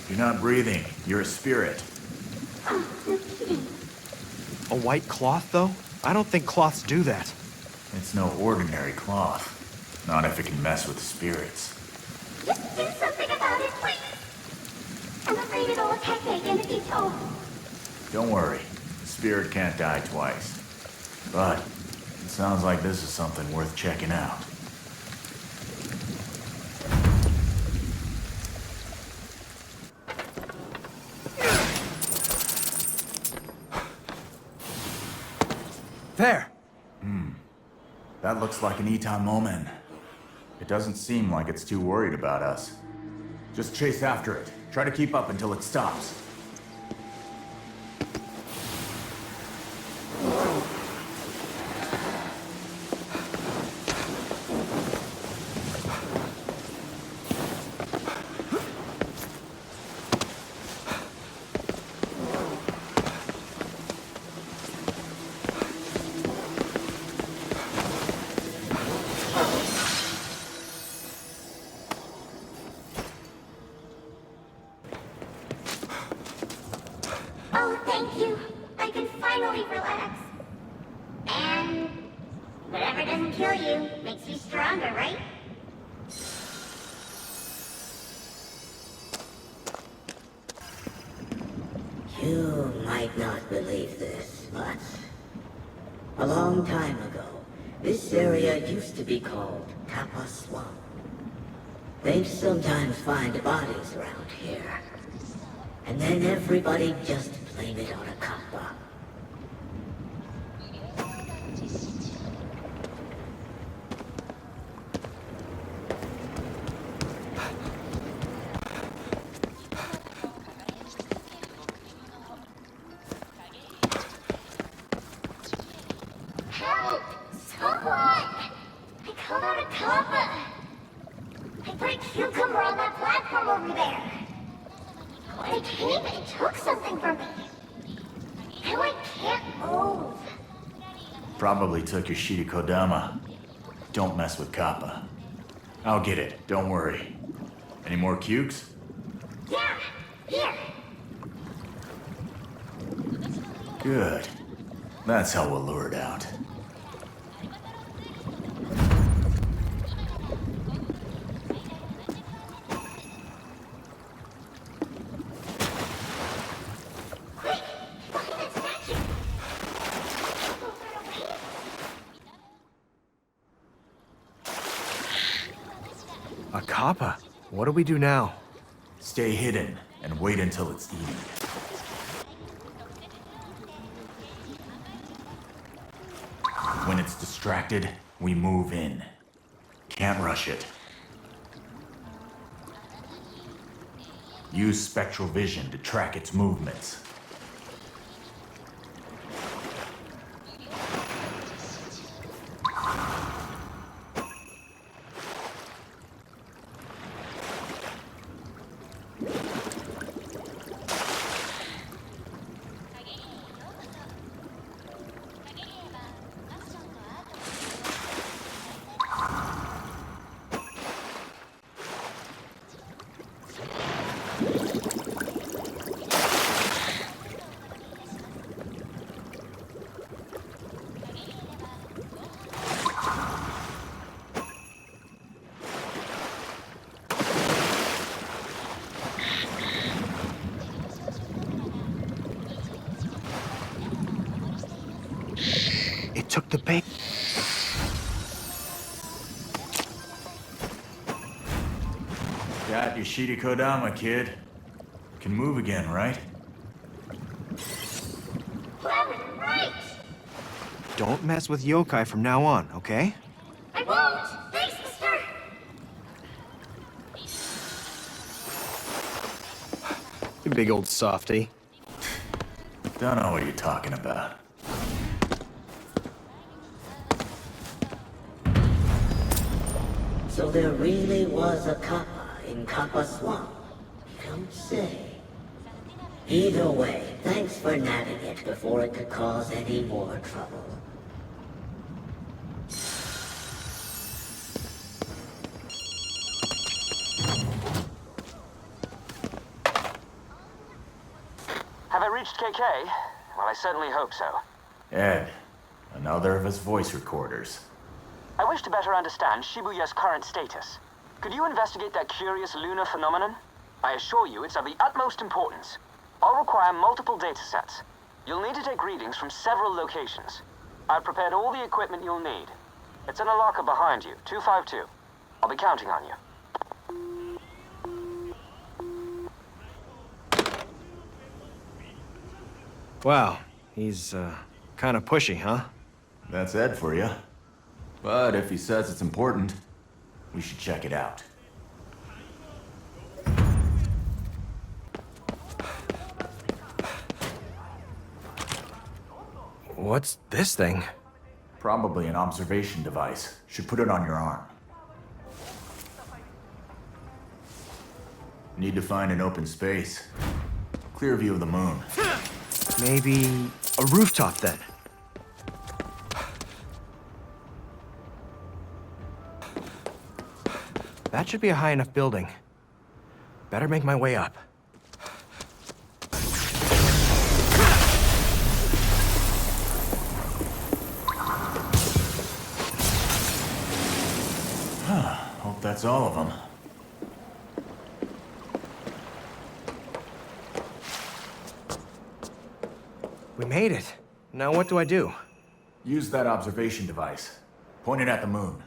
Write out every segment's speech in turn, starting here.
You're not breathing. You're a spirit. A white cloth, though? I don't think cloths do that. It's no ordinary cloth. Not if it can mess with spirits. Just do something about it, please. I'm afraid it'll attack me again if you don't. Don't worry. The spirit can't die twice. But it sounds like this is something worth checking out. There! That looks like an Eton moment. It doesn't seem like it's too worried about us. Just chase after it. Try to keep up until it stops. Oh, thank you. I can finally relax. And whatever doesn't kill you makes you stronger, right? You might not believe this, but a long time ago, this area used to be called Kappa Swamp. They'd sometimes find bodies around here, and then everybody just blame it on a Kappa. Help! Someone! I called out a kappa! I put a cucumber on that platform over there. When it came, it took something from me. Now I can't move. Probably took your Shirikodama. Don't mess with Kappa. I'll get it, don't worry. Any more cukes? Yeah, here. Good. That's how we'll lure it out. Quick, find that statue. A kappa? What do we do now? Stay hidden and wait until it's eaten. When it's distracted, we move in. Can't rush it. Use spectral vision to track its movements. It took the bait. Got your Shirikodama, kid. Can move again, right? Right. Don't mess with yokai from now on, okay? I won't. Thanks, mister. You big old softy. Don't know what you're talking about. So there really was a Kappa in Kappa Swamp. You don't say. Either way, thanks for nabbing it before it could cause any more trouble. reached KK? Well, I certainly hope so. Ed, another of his voice recorders. I wish to better understand Shibuya's current status. Could you investigate that curious lunar phenomenon? I assure you it's of the utmost importance. I'll require multiple datasets. You'll need to take readings from several locations. I've prepared all the equipment you'll need. It's in a locker behind you, 252. I'll be counting on you. Wow, he's, kind of pushy, huh? That's Ed for you. But if he says it's important, we should check it out. What's this thing? Probably an observation device. Should put it on your arm. Need to find an open space. Clear view of the moon. Maybe a rooftop, then. That should be a high enough building. Better make my way up. Hope that's all of them. We made it. Now what do I do? Use that observation device. Point it at the moon.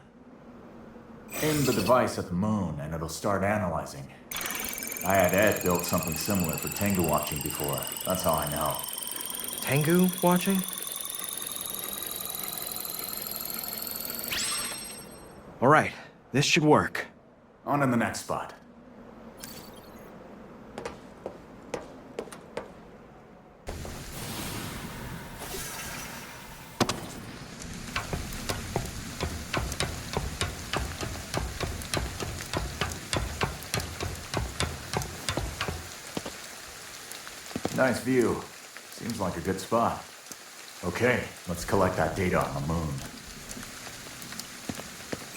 Aim the device at the moon and it'll start analyzing. I had Ed build something similar for Tengu watching before. That's how I know. Tengu watching? All right, this should work. On to the next spot. Nice view. Seems like a good spot. Okay, let's collect that data on the moon.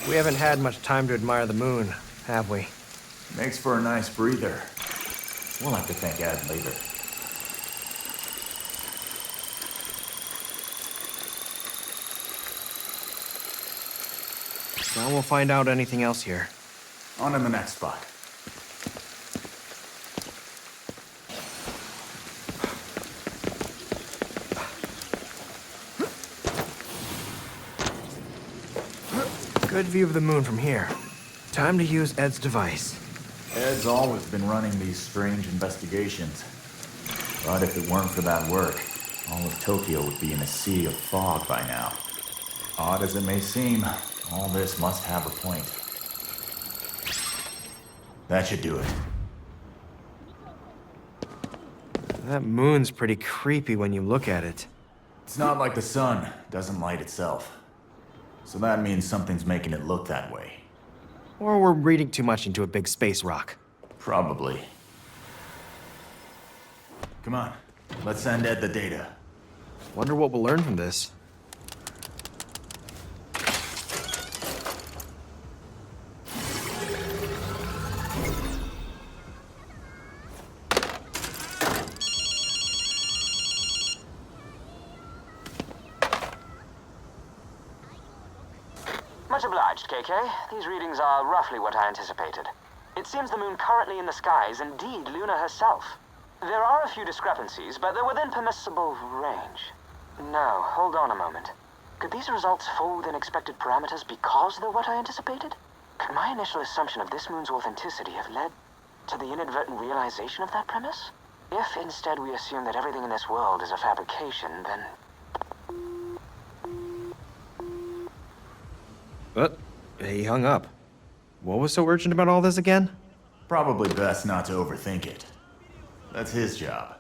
We haven't had much time to admire the moon, have we? Makes for a nice breather. We'll have to thank Ed later. Now we'll find out anything else here. On to the next spot. Good view of the moon from here. Time to use Ed's device. Ed's always been running these strange investigations. But if it weren't for that work, all of Tokyo would be in a sea of fog by now. Odd as it may seem, all this must have a point. That should do it. That moon's pretty creepy when you look at it. It's not like the sun doesn't light itself. So that means something's making it look that way. Or we're reading too much into a big space rock. Probably. Come on, let's send Ed the data. Wonder what we'll learn from this. Much obliged, KK. These readings are roughly what I anticipated. It seems the moon currently in the sky is indeed Luna herself. There are a few discrepancies, but they're within permissible range. No, hold on a moment. Could these results fall within expected parameters because they're what I anticipated? Could my initial assumption of this moon's authenticity have led to the inadvertent realization of that premise? If instead we assume that everything in this world is a fabrication, then... But he hung up. What was so urgent about all this again? Probably best not to overthink it. That's his job.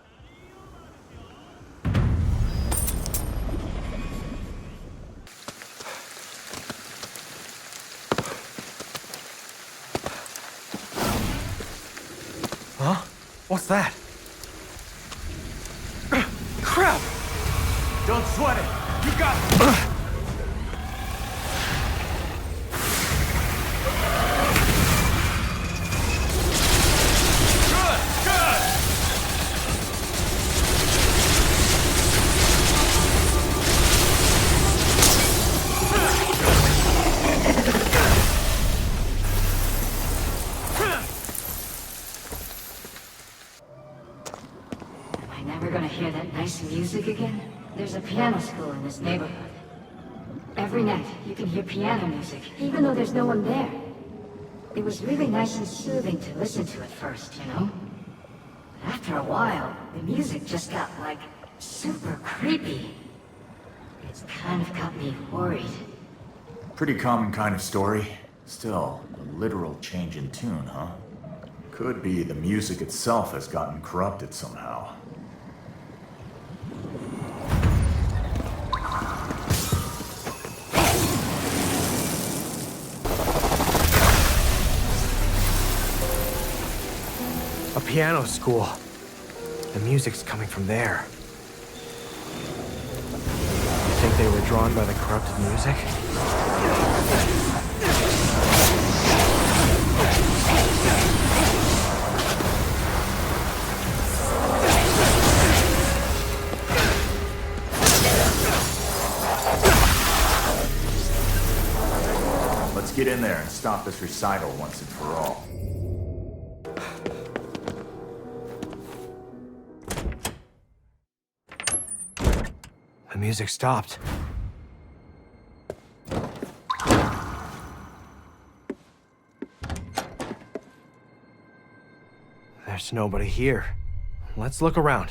Huh? What's that? Crap! Don't sweat it! You got it! Never gonna hear that nice music again? There's a piano school in this neighborhood. Every night, you can hear piano music, even though there's no one there. It was really nice and soothing to listen to at first, you know? But after a while, the music just got, like, super creepy. It's kind of got me worried. Pretty common kind of story. Still, a literal change in tune, huh? Could be the music itself has gotten corrupted somehow. A piano school. The music's coming from there. You think they were drawn by the corrupted music? Let's get in there and stop this recital once and for all. The music stopped. There's nobody here. Let's look around.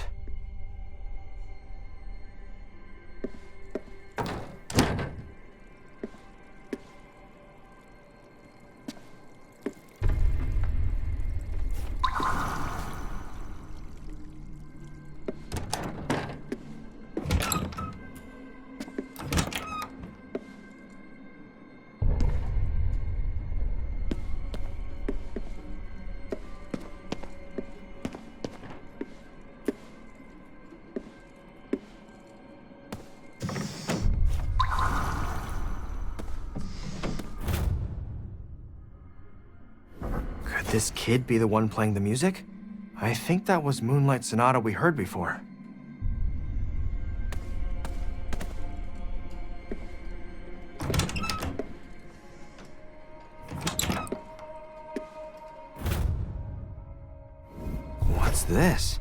Could this kid be the one playing the music? I think that was Moonlight Sonata we heard before. What's this?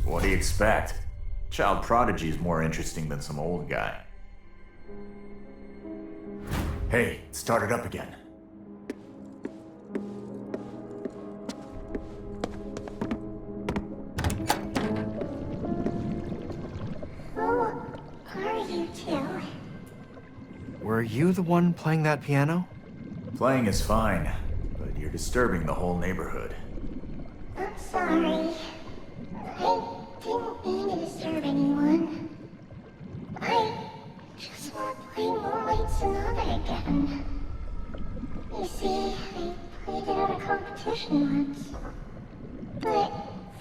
What do you expect? Child prodigy is more interesting than some old guy. Hey, it started up again. Who are you two? Were you the one playing that piano? Playing is fine, but you're disturbing the whole neighborhood. I'm sorry. I didn't mean to disturb anyone. I just want to play Moonlight Sonata again. You see, I played it at a competition once. But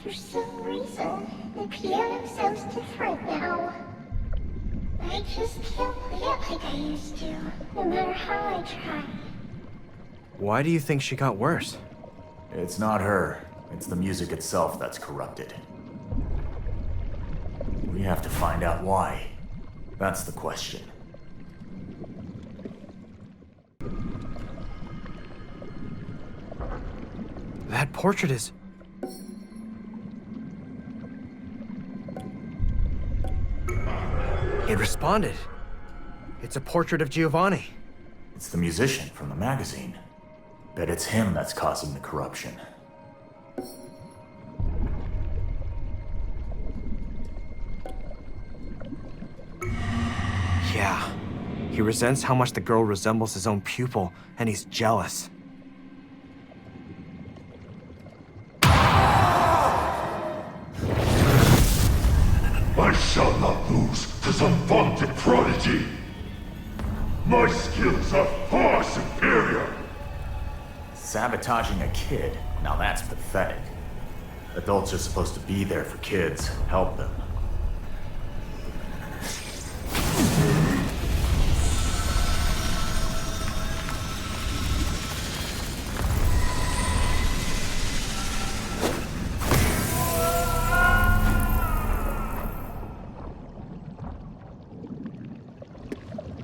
for some reason, the piano sounds different now. I just can't play it like I used to, no matter how I try. Why do you think she got worse? It's not her. It's the music itself that's corrupted. We have to find out why. That's the question. That portrait is... It responded. It's a portrait of Giovanni. It's the musician from the magazine. Bet it's him that's causing the corruption. Yeah. He resents how much the girl resembles his own pupil, and he's jealous. I shall not lose to some vaunted prodigy! My skills are far superior! Sabotaging a kid? Now that's pathetic. Adults are supposed to be there for kids, help them.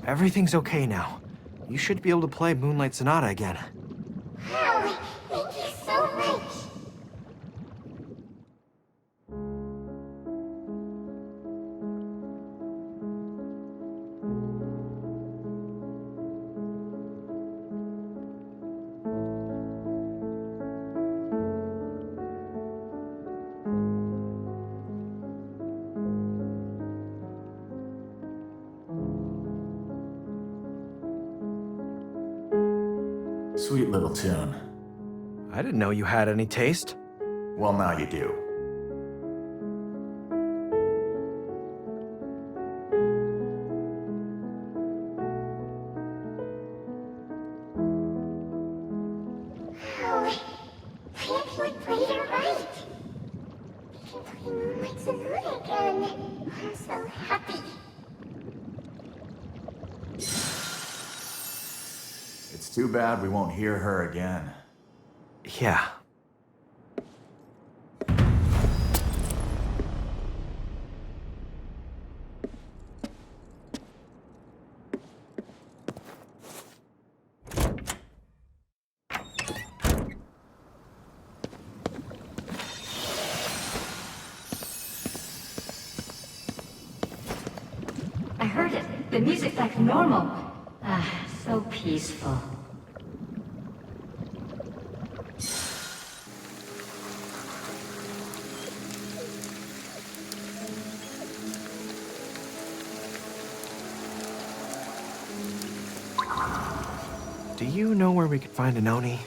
Everything's okay now. You should be able to play Moonlight Sonata again. Wow, thank you so much. Sweet little tune. I didn't know you had any taste. Well, now you do. Wow, I actually played it right. I can play Moonlight Sonata again. I'm so happy. It's too bad we won't hear her again. Yeah. I heard it. The music like normal. Ah, so peaceful. Do you know where we could find an Oni?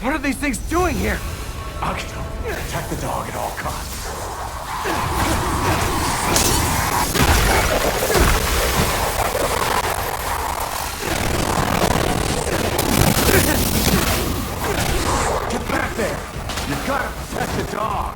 What are these things doing here? Akito, protect the dog at all costs. Get back there! You've got to protect the dog!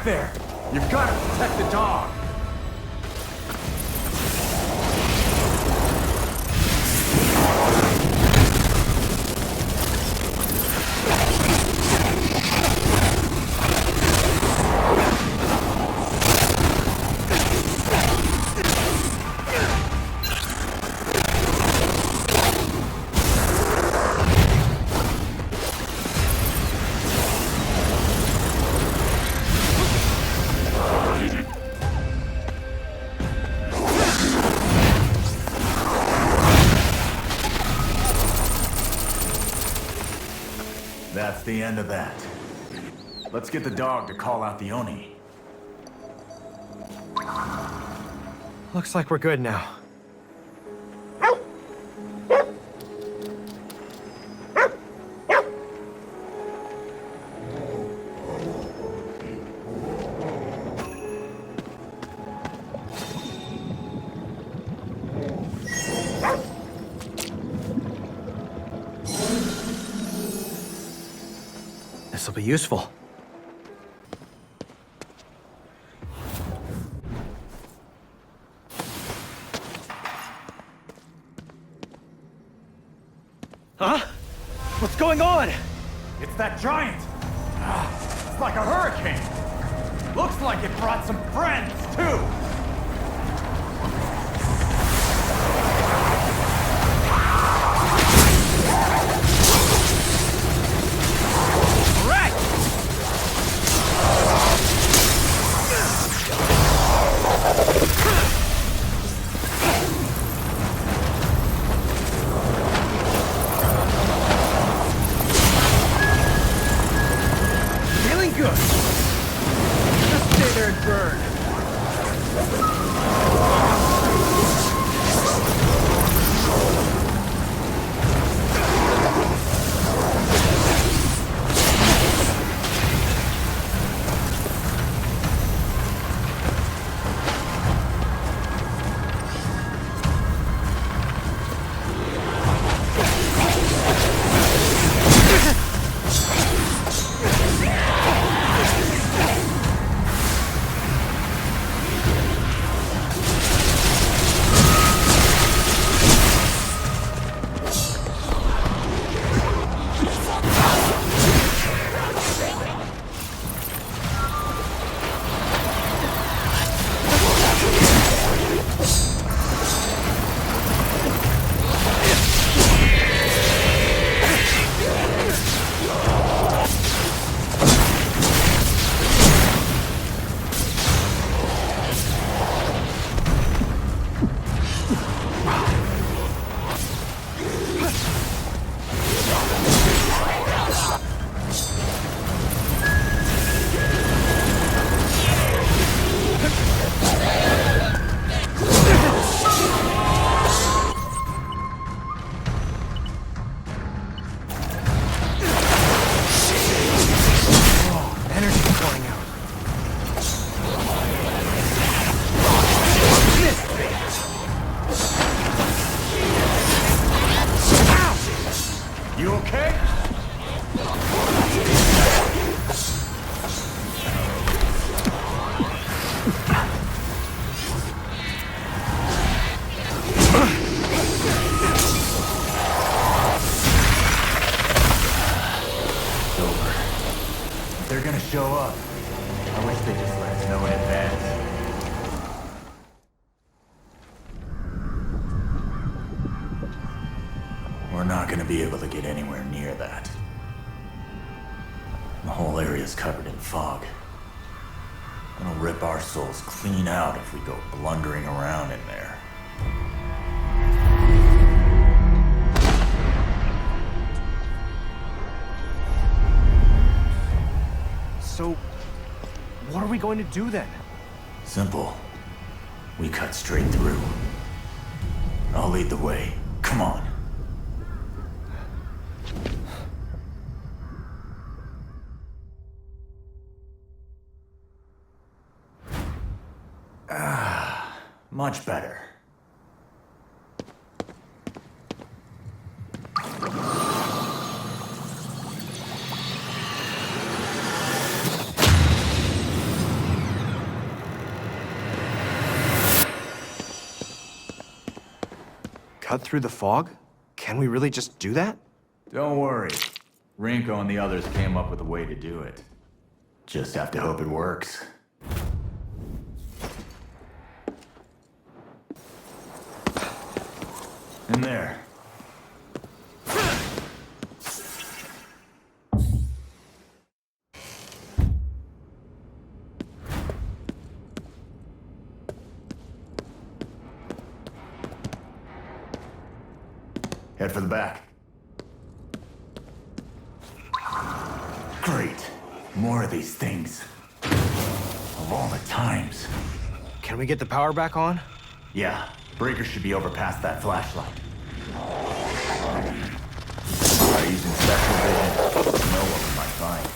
There! You've got to protect the dog! That's the end of that. Let's get the dog to call out the Oni. Looks like we're good now. This'll be useful. Huh? What's going on? It's that giant! It's like a hurricane! Looks like it brought some friends, too! Feeling good. Just stay there and burn. You okay? It's over. If they're gonna show up, I wish they just let us know in advance. We're not gonna be able to get anywhere near that. The whole area's covered in fog. It'll rip our souls clean out if we go blundering around in there. So, what are we going to do then? Simple. We cut straight through. I'll lead the way. Come on. Much better. Cut through the fog? Can we really just do that? Don't worry. Rinko and the others came up with a way to do it. Just have to hope it works. In there. Head for the back. Great. More of these things. Of all the times. Can we get the power back on? Yeah, breaker should be over past that flashlight. By using special vision, know what we might find.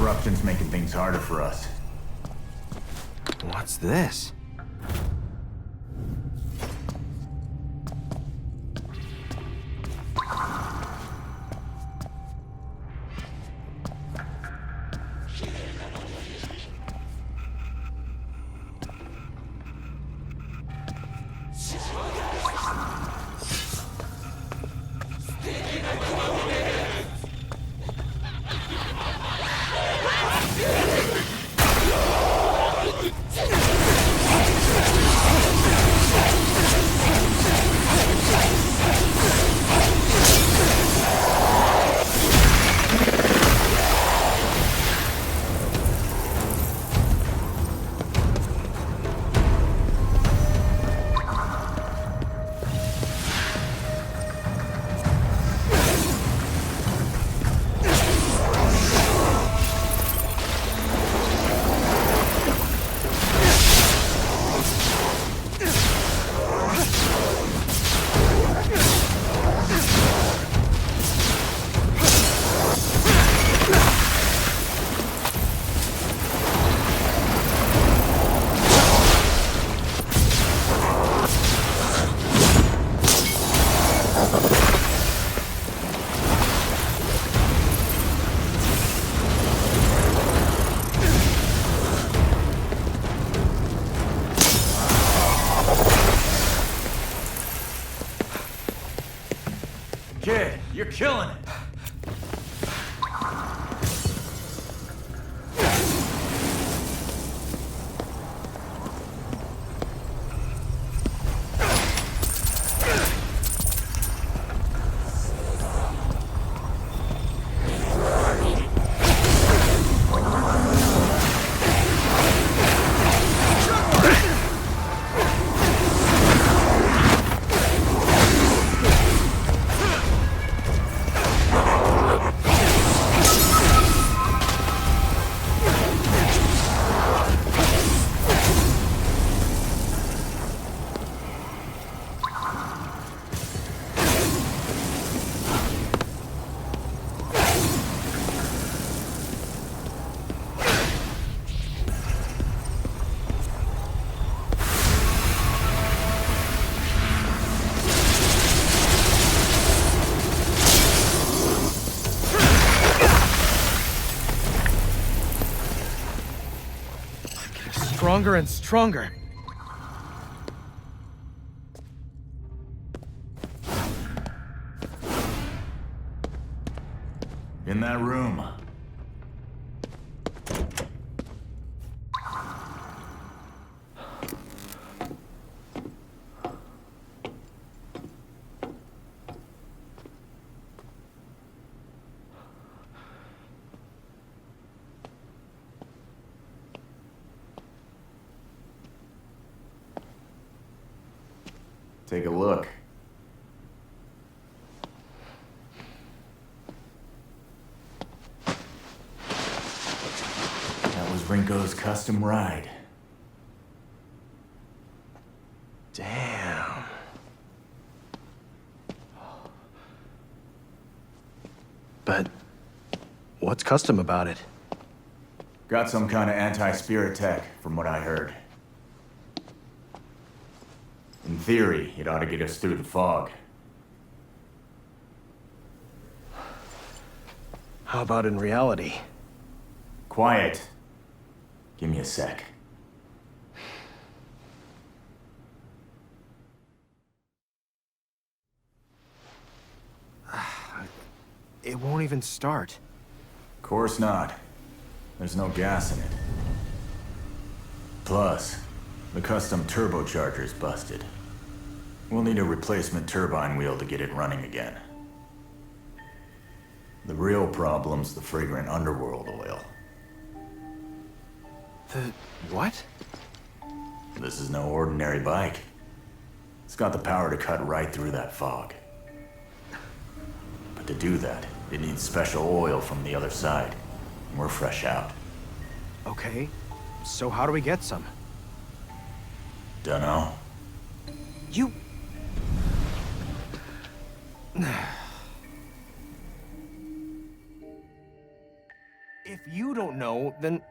Corruption's making things harder for us. What's this? Kid, you're killing it. Stronger and stronger. In that room. Take a look. That was Rinko's custom ride. Damn. But what's custom about it? Got some kind of anti-spirit tech, from what I heard. In theory, it ought to get us through the fog. How about in reality? Quiet. Give me a sec. It won't even start. Course not. There's no gas in it. Plus, the custom turbocharger's busted. We'll need a replacement turbine wheel to get it running again. The real problem's the fragrant underworld oil. The what? This is no ordinary bike. It's got the power to cut right through that fog. But to do that, it needs special oil from the other side. And we're fresh out. Okay, so how do we get some? Dunno. You... If you don't know, then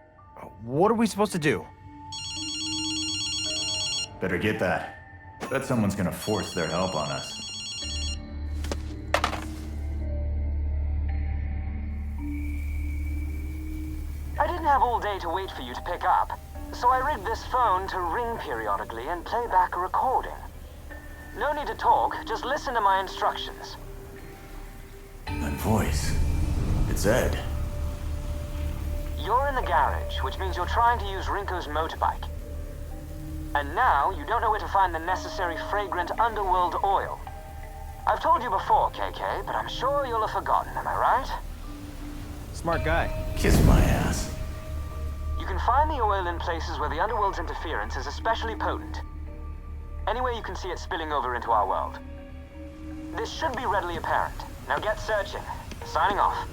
what are we supposed to do? Better get that. Bet someone's gonna force their help on us. I didn't have all day to wait for you to pick up, so I rigged this phone to ring periodically and play back a recording. No need to talk, just listen to my instructions. That voice. It's Ed. You're in the garage, which means you're trying to use Rinko's motorbike. And now you don't know where to find the necessary fragrant underworld oil. I've told you before, KK, but I'm sure you'll have forgotten, am I right? Smart guy. Kiss my ass. You can find the oil in places where the underworld's interference is especially potent. Anywhere you can see it spilling over into our world. This should be readily apparent. Now get searching. Signing off.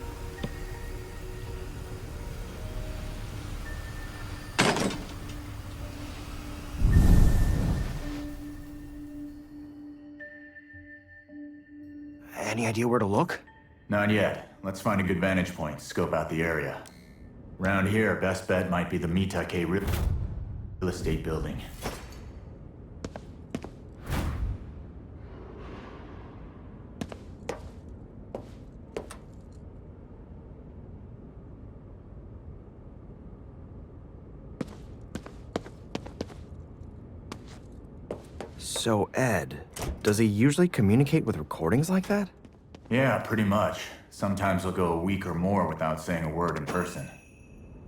Any idea where to look? Not yet. Let's find a good vantage point, scope out the area. Round here, best bet might be the Mitake real estate building. So, Ed, does he usually communicate with recordings like that? Yeah, pretty much. Sometimes he'll go a week or more without saying a word in person.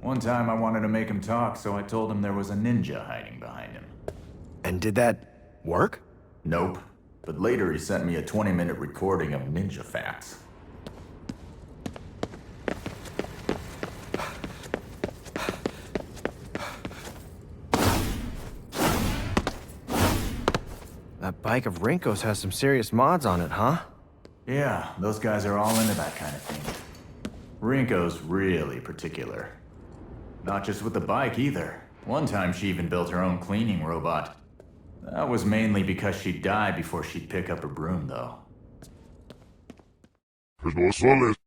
One time I wanted to make him talk, so I told him there was a ninja hiding behind him. And did that work? Nope. But later he sent me a 20-minute recording of ninja facts. That bike of Rinko's has some serious mods on it, huh? Yeah, those guys are all into that kind of thing. Rinko's really particular. Not just with the bike either. One time she even built her own cleaning robot. That was mainly because she'd die before she'd pick up her broom, though. There's no solid.